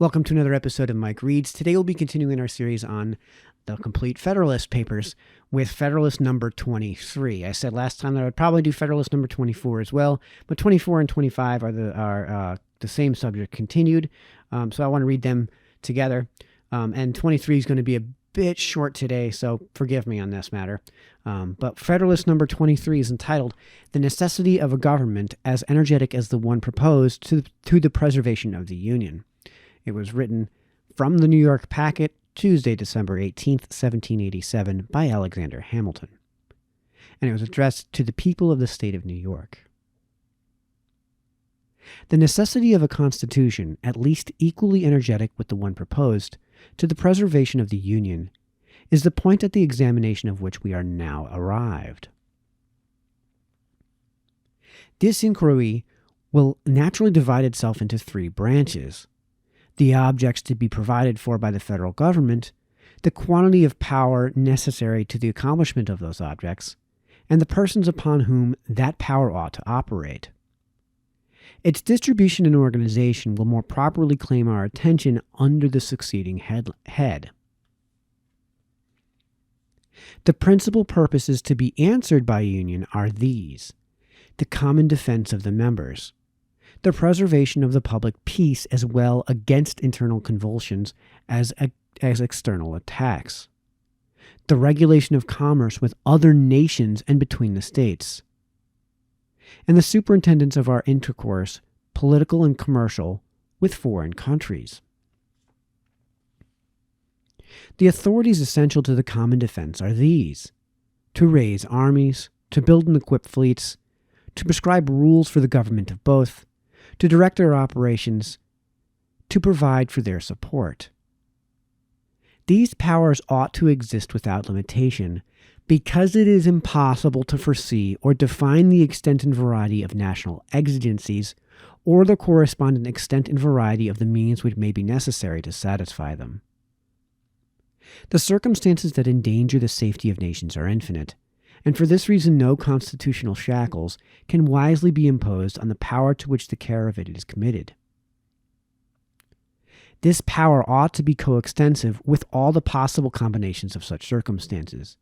Welcome to another episode of Mike Reads. Today we'll be continuing our series on the complete Federalist papers with Federalist number 23. I said last time that I would probably do Federalist number 24 as well, but 24 and 25 are the same subject continued, so I want to read them together. And 23 is going to be a bit short today, so forgive me on this matter. But Federalist number 23 is entitled "The Necessity of a Government as Energetic as the One Proposed to the Preservation of the Union." It was written from the New York Packet, Tuesday, December 18th, 1787, by Alexander Hamilton. And it was addressed to the people of the state of New York. The necessity of a constitution, at least equally energetic with the one proposed, to the preservation of the Union, is the point at the examination of which we are now arrived. This inquiry will naturally divide itself into three branches: the objects to be provided for by the federal government, the quantity of power necessary to the accomplishment of those objects, and the persons upon whom that power ought to operate. Its distribution and organization will more properly claim our attention under the succeeding head. The principal purposes to be answered by a union are these: the common defense of the members, the preservation of the public peace as well against internal convulsions as external attacks, the regulation of commerce with other nations and between the states, and the superintendence of our intercourse, political and commercial, with foreign countries. The authorities essential to the common defense are these: to raise armies, to build and equip fleets, to prescribe rules for the government of both, to direct their operations, to provide for their support. These powers ought to exist without limitation, because it is impossible to foresee or define the extent and variety of national exigencies, or the correspondent extent and variety of the means which may be necessary to satisfy them. The circumstances that endanger the safety of nations are infinite, and for this reason no constitutional shackles can wisely be imposed on the power to which the care of it is committed. This power ought to be coextensive with all the possible combinations of such circumstances,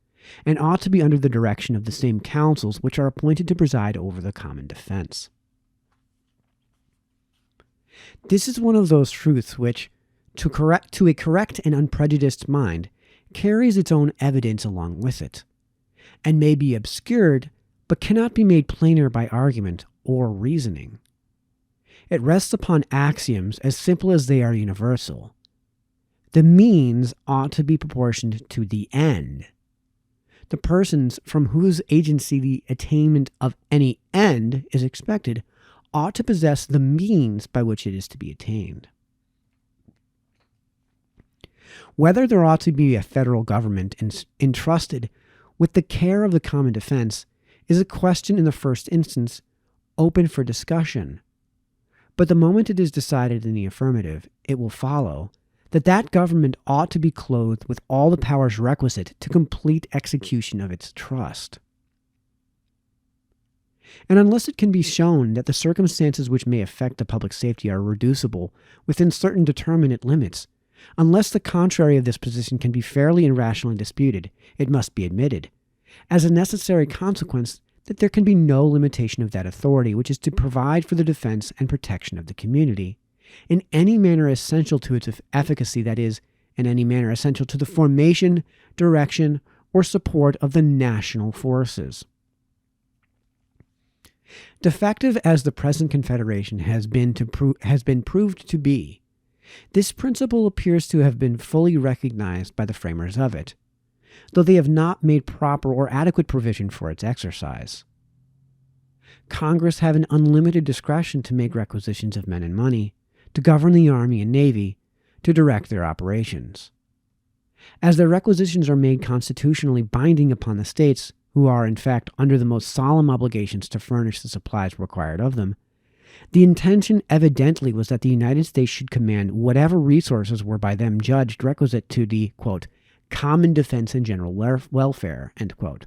and ought to be under the direction of the same councils which are appointed to preside over the common defense. This is one of those truths which, to a correct and unprejudiced mind, carries its own evidence along with it, and may be obscured, but cannot be made plainer by argument or reasoning. It rests upon axioms as simple as they are universal. The means ought to be proportioned to the end. The persons from whose agency the attainment of any end is expected ought to possess the means by which it is to be attained. Whether there ought to be a federal government entrusted with the care of the common defense is a question in the first instance open for discussion. But the moment it is decided in the affirmative, it will follow that that government ought to be clothed with all the powers requisite to complete execution of its trust. And unless it can be shown that the circumstances which may affect the public safety are reducible within certain determinate limits, unless the contrary of this position can be fairly and rationally disputed, it must be admitted, as a necessary consequence, that there can be no limitation of that authority which is to provide for the defense and protection of the community, in any manner essential to its efficacy, that is, in any manner essential to the formation, direction, or support of the national forces. Defective as the present Confederation has been proved to be, this principle appears to have been fully recognized by the framers of it, though they have not made proper or adequate provision for its exercise. Congress have an unlimited discretion to make requisitions of men and money, to govern the army and navy, to direct their operations. As their requisitions are made constitutionally binding upon the states, who are in fact under the most solemn obligations to furnish the supplies required of them, the intention evidently was that the United States should command whatever resources were by them judged requisite to the, quote, common defense and general welfare, end quote.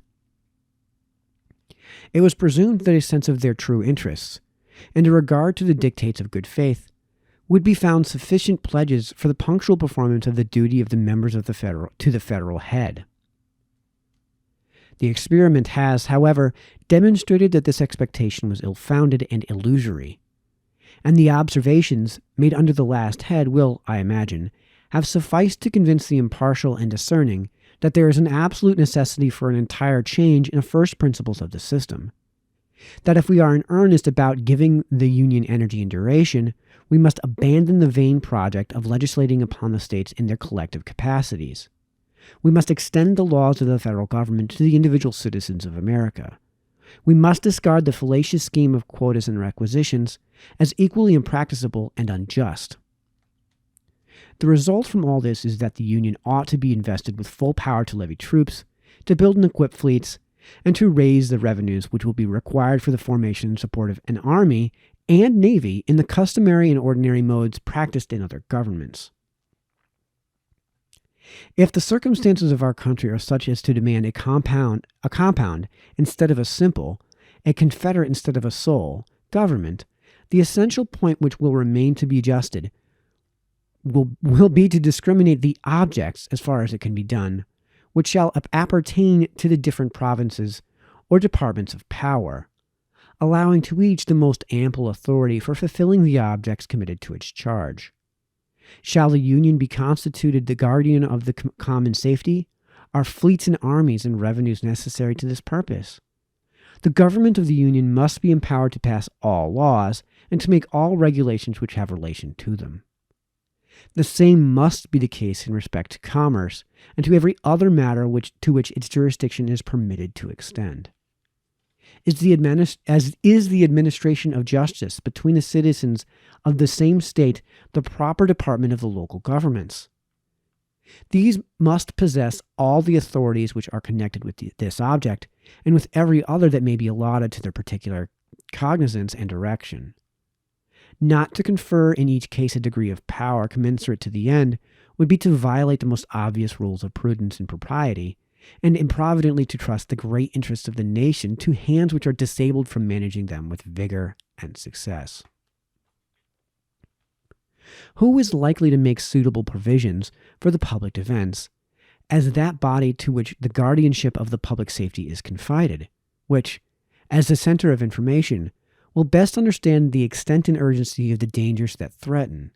It was presumed that a sense of their true interests, and a regard to the dictates of good faith, would be found sufficient pledges for the punctual performance of the duty of the members of the federal head. The experiment has, however, demonstrated that this expectation was ill-founded and illusory, and the observations made under the last head will, I imagine, have sufficed to convince the impartial and discerning that there is an absolute necessity for an entire change in the first principles of the system. That if we are in earnest about giving the Union energy and duration, we must abandon the vain project of legislating upon the states in their collective capacities. We must extend the laws of the federal government to the individual citizens of America. We must discard the fallacious scheme of quotas and requisitions as equally impracticable and unjust. The result from all this is that the Union ought to be invested with full power to levy troops, to build and equip fleets, and to raise the revenues which will be required for the formation and support of an army and navy in the customary and ordinary modes practiced in other governments. If the circumstances of our country are such as to demand a compound instead of a simple, a confederate instead of a sole, government, the essential point which will remain to be adjusted will be to discriminate the objects, as far as it can be done, which shall appertain to the different provinces or departments of power, allowing to each the most ample authority for fulfilling the objects committed to its charge. Shall the Union be constituted the guardian of the common safety? Are fleets and armies and revenues necessary to this purpose? The government of the Union must be empowered to pass all laws and to make all regulations which have relation to them. The same must be the case in respect to commerce and to every other matter to which its jurisdiction is permitted to extend. Is the administration of justice between the citizens of the same state the proper department of the local governments? These must possess all the authorities which are connected with this object, and with every other that may be allotted to their particular cognizance and direction. Not to confer in each case a degree of power commensurate to the end would be to violate the most obvious rules of prudence and propriety, and improvidently to trust the great interests of the nation to hands which are disabled from managing them with vigor and success. Who is likely to make suitable provisions for the public defense as that body to which the guardianship of the public safety is confided, which, as the center of information, will best understand the extent and urgency of the dangers that threaten,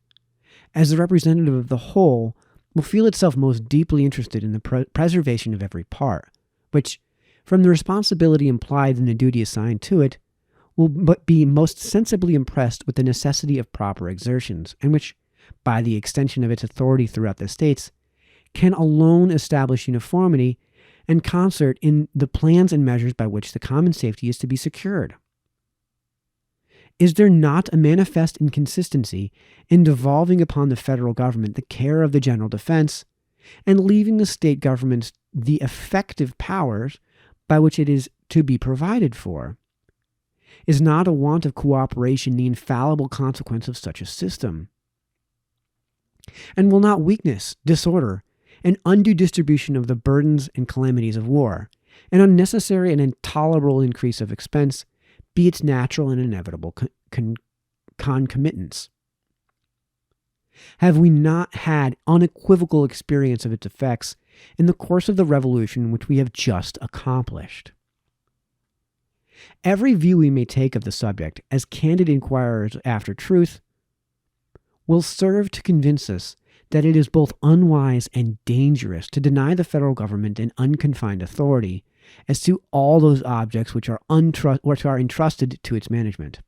as the representative of the whole, will feel itself most deeply interested in the preservation of every part, which, from the responsibility implied in the duty assigned to it, will but be most sensibly impressed with the necessity of proper exertions, and which, by the extension of its authority throughout the states, can alone establish uniformity and concert in the plans and measures by which the common safety is to be secured. Is there not a manifest inconsistency in devolving upon the federal government the care of the general defense and leaving the state governments the effective powers by which it is to be provided for? Is not a want of cooperation the infallible consequence of such a system? And will not weakness, disorder, and undue distribution of the burdens and calamities of war, an unnecessary and intolerable increase of expense, be its natural and inevitable concomitants? Have we not had unequivocal experience of its effects in the course of the revolution which we have just accomplished? Every view we may take of the subject as candid inquirers after truth will serve to convince us that it is both unwise and dangerous to deny the federal government an unconfined authority as to all those objects which are entrusted to its management.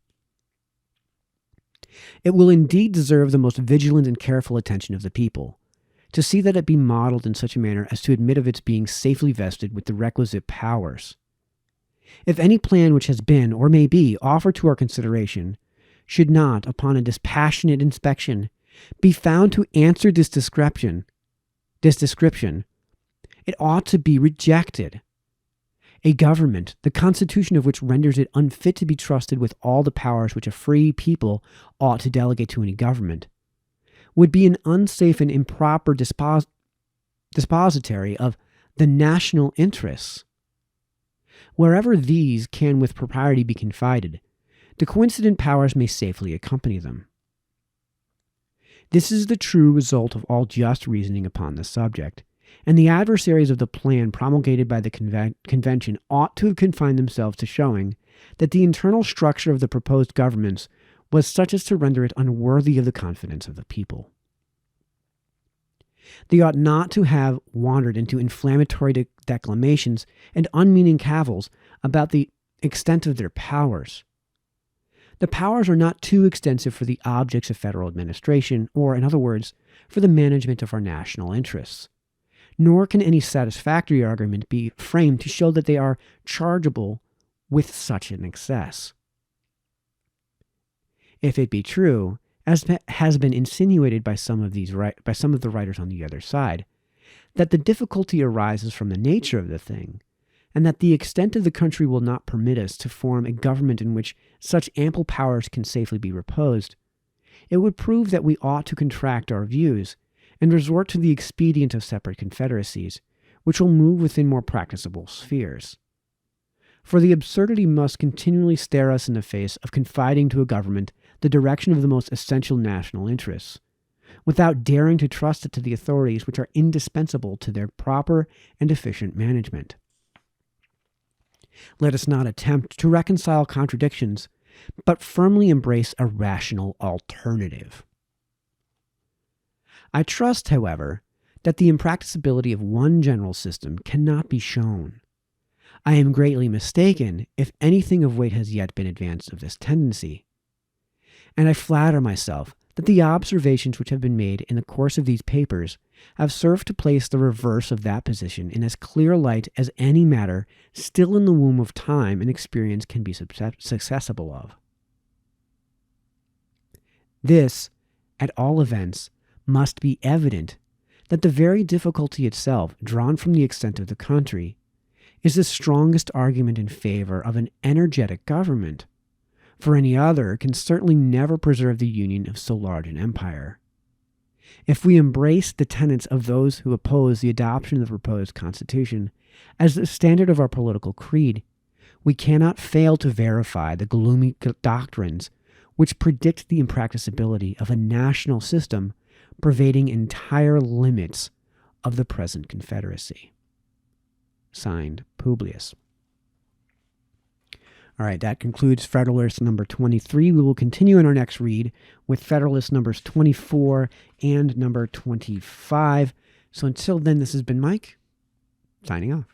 It will indeed deserve the most vigilant and careful attention of the people, to see that it be modeled in such a manner as to admit of its being safely vested with the requisite powers. If any plan which has been, or may be, offered to our consideration, should not, upon a dispassionate inspection, be found to answer this description, it ought to be rejected. A government, the constitution of which renders it unfit to be trusted with all the powers which a free people ought to delegate to any government, would be an unsafe and improper dispository of the national interests. Wherever these can with propriety be confided, the coincident powers may safely accompany them. This is the true result of all just reasoning upon this subject, and the adversaries of the plan promulgated by the convention ought to have confined themselves to showing that the internal structure of the proposed governments was such as to render it unworthy of the confidence of the people. They ought not to have wandered into inflammatory declamations and unmeaning cavils about the extent of their powers. The powers are not too extensive for the objects of federal administration, or, in other words, for the management of our national interests. Nor can any satisfactory argument be framed to show that they are chargeable with such an excess. If it be true, as has been insinuated by some of the writers on the other side, that the difficulty arises from the nature of the thing, and that the extent of the country will not permit us to form a government in which such ample powers can safely be reposed, it would prove that we ought to contract our views and resort to the expedient of separate confederacies, which will move within more practicable spheres. For the absurdity must continually stare us in the face of confiding to a government the direction of the most essential national interests, without daring to trust it to the authorities which are indispensable to their proper and efficient management. Let us not attempt to reconcile contradictions, but firmly embrace a rational alternative. I trust, however, that the impracticability of one general system cannot be shown. I am greatly mistaken if anything of weight has yet been advanced of this tendency, and I flatter myself that the observations which have been made in the course of these papers have served to place the reverse of that position in as clear light as any matter still in the womb of time and experience can be susceptible of. This, at all events, must be evident that the very difficulty itself, drawn from the extent of the country, is the strongest argument in favor of an energetic government, for any other can certainly never preserve the union of so large an empire. If we embrace the tenets of those who oppose the adoption of the proposed constitution as the standard of our political creed, we cannot fail to verify the gloomy doctrines which predict the impracticability of a national system pervading entire limits of the present Confederacy. Signed, Publius. All right, that concludes Federalist number 23. We will continue in our next read with Federalist numbers 24 and number 25. So until then, this has been Mike, signing off.